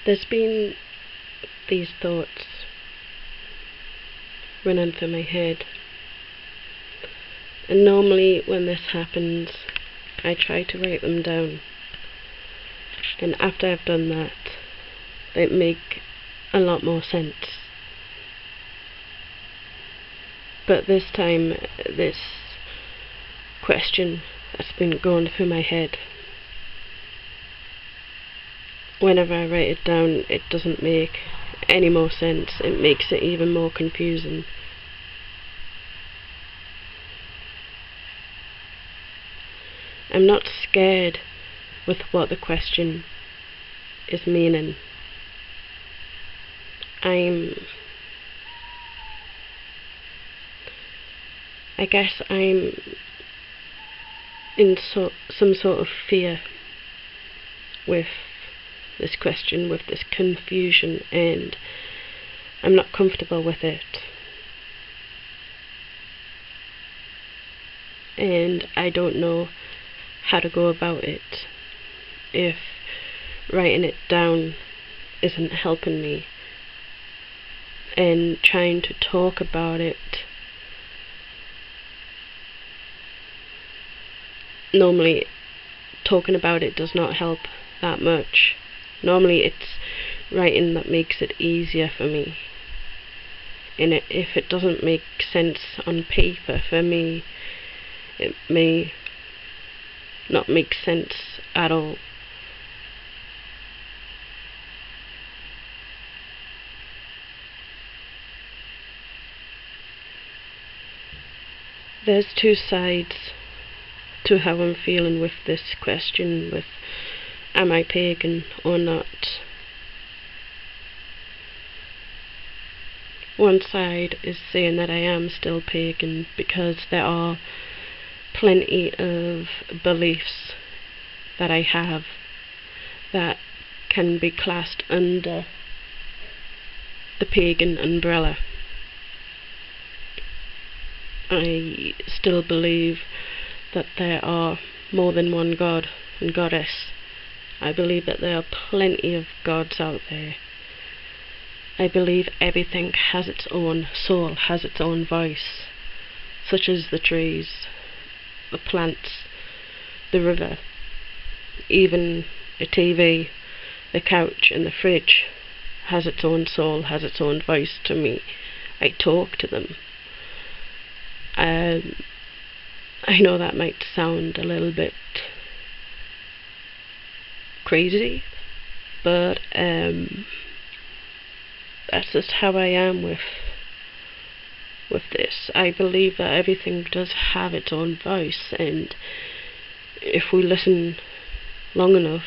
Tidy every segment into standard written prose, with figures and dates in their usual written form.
There's been these thoughts running through my head, and normally when this happens I try to write them down, and after I've done that they make a lot more sense. But this time, this question that's been going through my head, whenever I write it down, it doesn't make any more sense. It makes it even more confusing. I'm not scared with what the question is meaning. I guess I'm in some sort of fear with this question, with this confusion, and I'm not comfortable with it. And I don't know how to go about it if writing it down isn't helping me, and trying to talk about it. Normally, talking about it does not help that much. Normally, it's writing that makes it easier for me. And if it doesn't make sense on paper for me, it may not make sense at all. There's two sides to how I'm feeling with this question, with am I pagan or not. One side is saying that I am still pagan because there are plenty of beliefs that I have that can be classed under the pagan umbrella. I still believe that there are more than one god and goddess. I believe that there are plenty of gods out there. I believe everything has its own soul, has its own voice, such as the trees, the plants, the river, even a TV, the couch and the fridge has its own soul, has its own voice to me. I talk to them. I know that might sound a little bit crazy, but that's just how I am with this. I believe that everything does have its own voice, and if we listen long enough,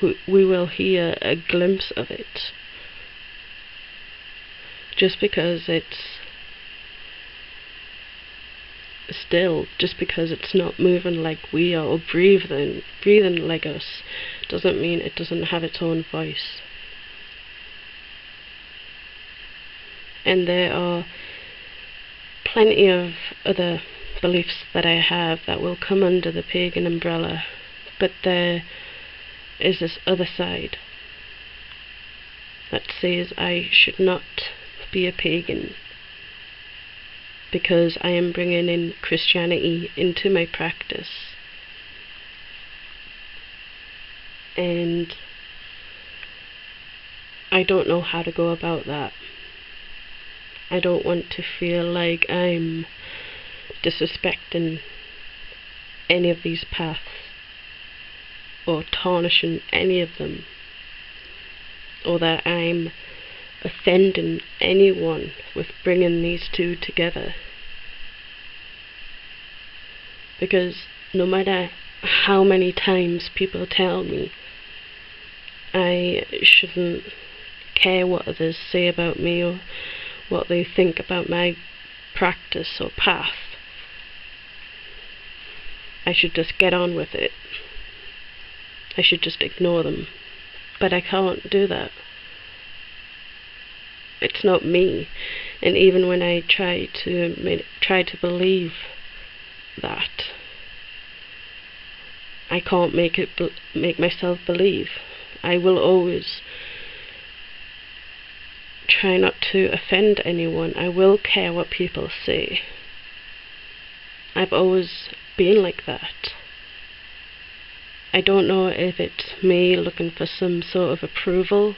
we will hear a glimpse of it. Just because it's still, just because it's not moving like we are, or breathing like us, doesn't mean it doesn't have its own voice. And there are plenty of other beliefs that I have that will come under the pagan umbrella, but there is this other side that says I should not be a pagan because I am bringing in Christianity into my practice. And I don't know how to go about that. I don't want to feel like I'm disrespecting any of these paths or tarnishing any of them, or that I'm offending anyone with bringing these two together. Because no matter how many times people tell me I shouldn't care what others say about me or what they think about my practice or path, I should just get on with it. I should just ignore them. But I can't do that. It's not me. And even when I try to believe that, I can't make myself believe. I will always try not to offend anyone. I will care what people say. I've always been like that. I don't know if it's me looking for some sort of approval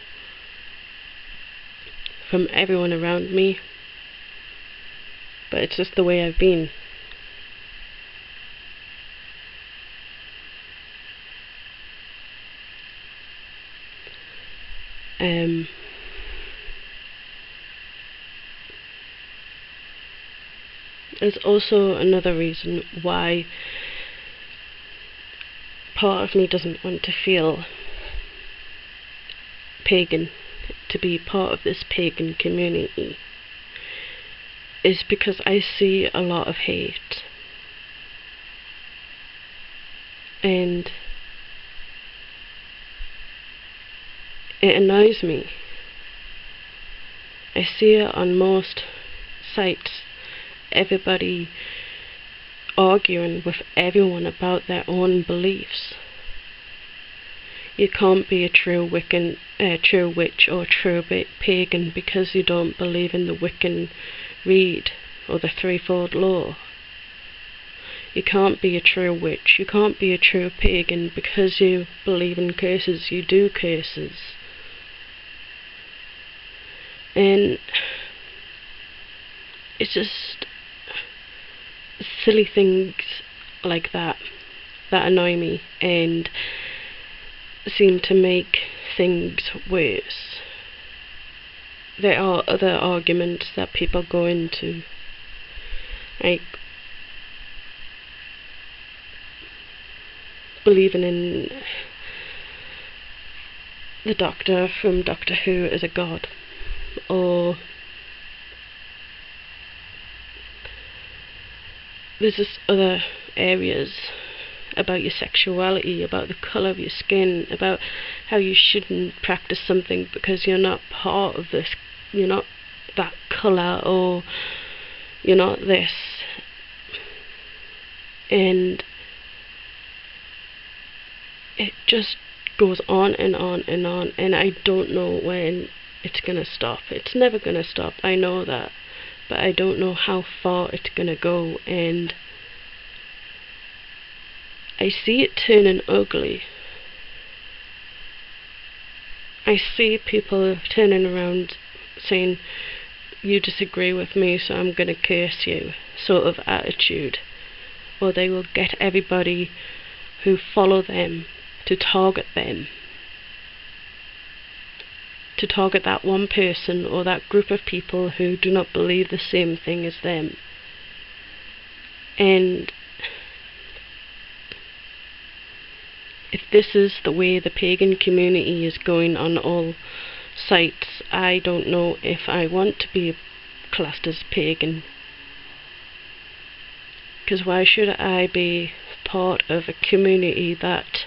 from everyone around me, but it's just the way I've been. There's also another reason why part of me doesn't want to feel pagan, to be part of this pagan community, is because I see a lot of hate, and it annoys me. I see it on most sites, everybody arguing with everyone about their own beliefs. You can't be a true Wiccan, true witch or true pagan because you don't believe in the Wiccan Rede or the threefold law. You can't be a true witch, you can't be a true pagan because you believe in curses, you do curses. And it's just silly things like that annoy me and seem to make things worse. There are other arguments that people go into, like believing in the Doctor from Doctor Who as a god, or there's just other areas about your sexuality, about the colour of your skin, about how you shouldn't practice something because you're not part of this, you're not that colour, or you're not this. And it just goes on and on and on, and I don't know when it's gonna stop. It's never gonna stop, I know that, but I don't know how far it's gonna go, and I see it turning ugly. I see people turning around saying, you disagree with me, so I'm gonna curse you, sort of attitude. Or they will get everybody who follow them to target them, to target that one person or that group of people who do not believe the same thing as them. And if this is the way the pagan community is going on all sites, I don't know if I want to be classed as pagan. Because why should I be part of a community that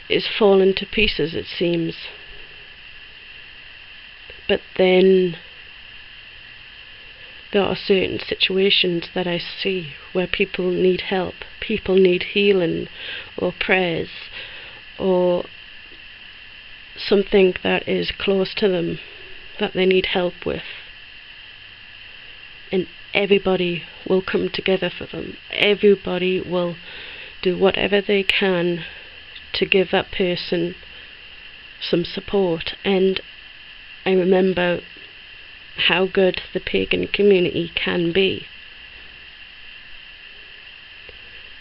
is falling to pieces, it seems? But then there are certain situations that I see where people need help, people need healing or prayers or something that is close to them that they need help with, and everybody will come together for them. Everybody will do whatever they can to give that person some support. And I remember how good the pagan community can be,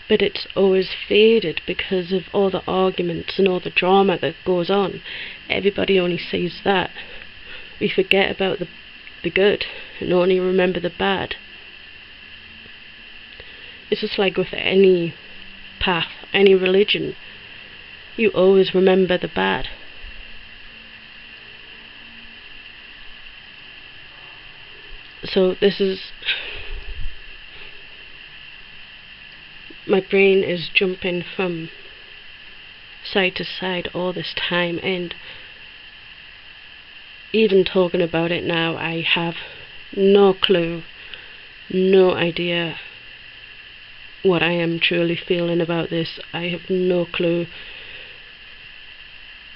but it's always faded because of all the arguments and all the drama that goes on. Everybody only sees that. We forget about the good and only remember the bad. It's just like with any path, any religion, you always remember the bad. So this is, my brain is jumping from side to side all this time, and even talking about it now, I have no clue, no idea what I am truly feeling about this. I have no clue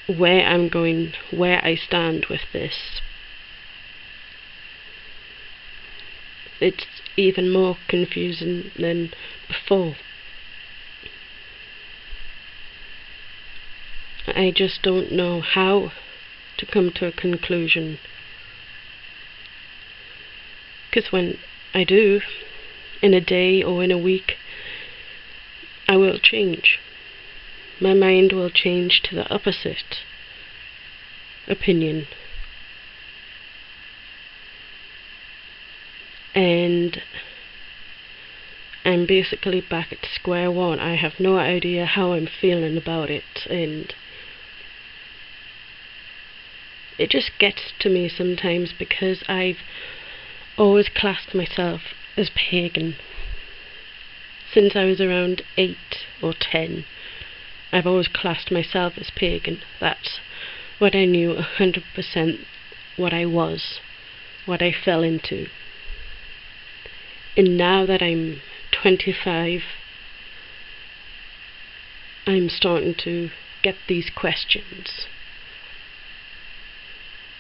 where I'm going, where I stand with this. It's even more confusing than before. I just don't know how to come to a conclusion. Because when I do, in a day or in a week, I will change. My mind will change to the opposite opinion. And I'm basically back at square one. I have no idea how I'm feeling about it, and it just gets to me sometimes because I've always classed myself as pagan. Since I was around 8 or 10, I've always classed myself as pagan. That's what I knew 100% what I was, what I fell into. And now that I'm 25, I'm starting to get these questions.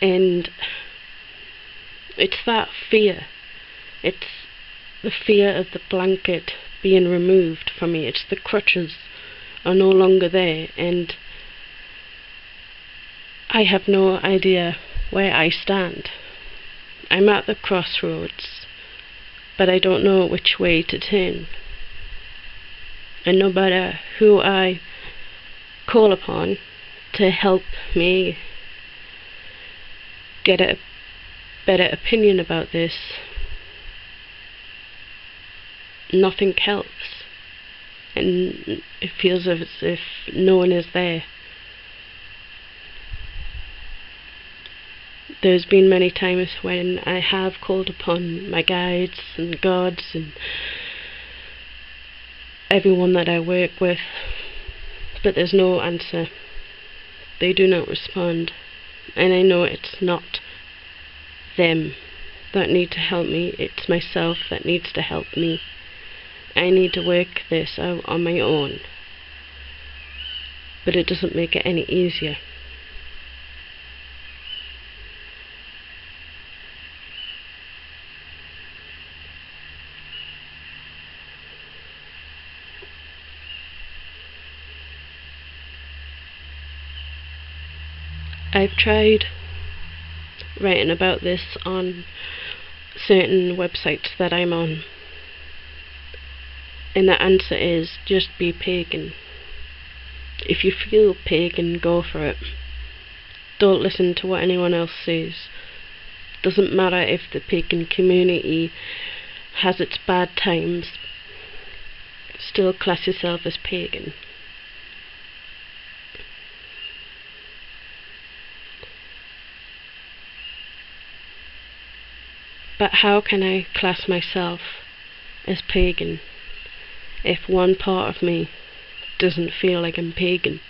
And it's that fear. It's the fear of the blanket being removed from me. It's the crutches are no longer there, and I have no idea where I stand. I'm at the crossroads, but I don't know which way to turn. And no matter who I call upon to help me get a better opinion about this, nothing helps. And it feels as if no one is there. There's been many times when I have called upon my guides and gods and everyone that I work with, but there's no answer. They do not respond, and I know it's not them that need to help me, it's myself that needs to help me. I need to work this out on my own, but it doesn't make it any easier. I've tried writing about this on certain websites that I'm on, and the answer is just be pagan. If you feel pagan, go for it. Don't listen to what anyone else says. Doesn't matter if the pagan community has its bad times, still class yourself as pagan. But how can I class myself as pagan if one part of me doesn't feel like I'm pagan?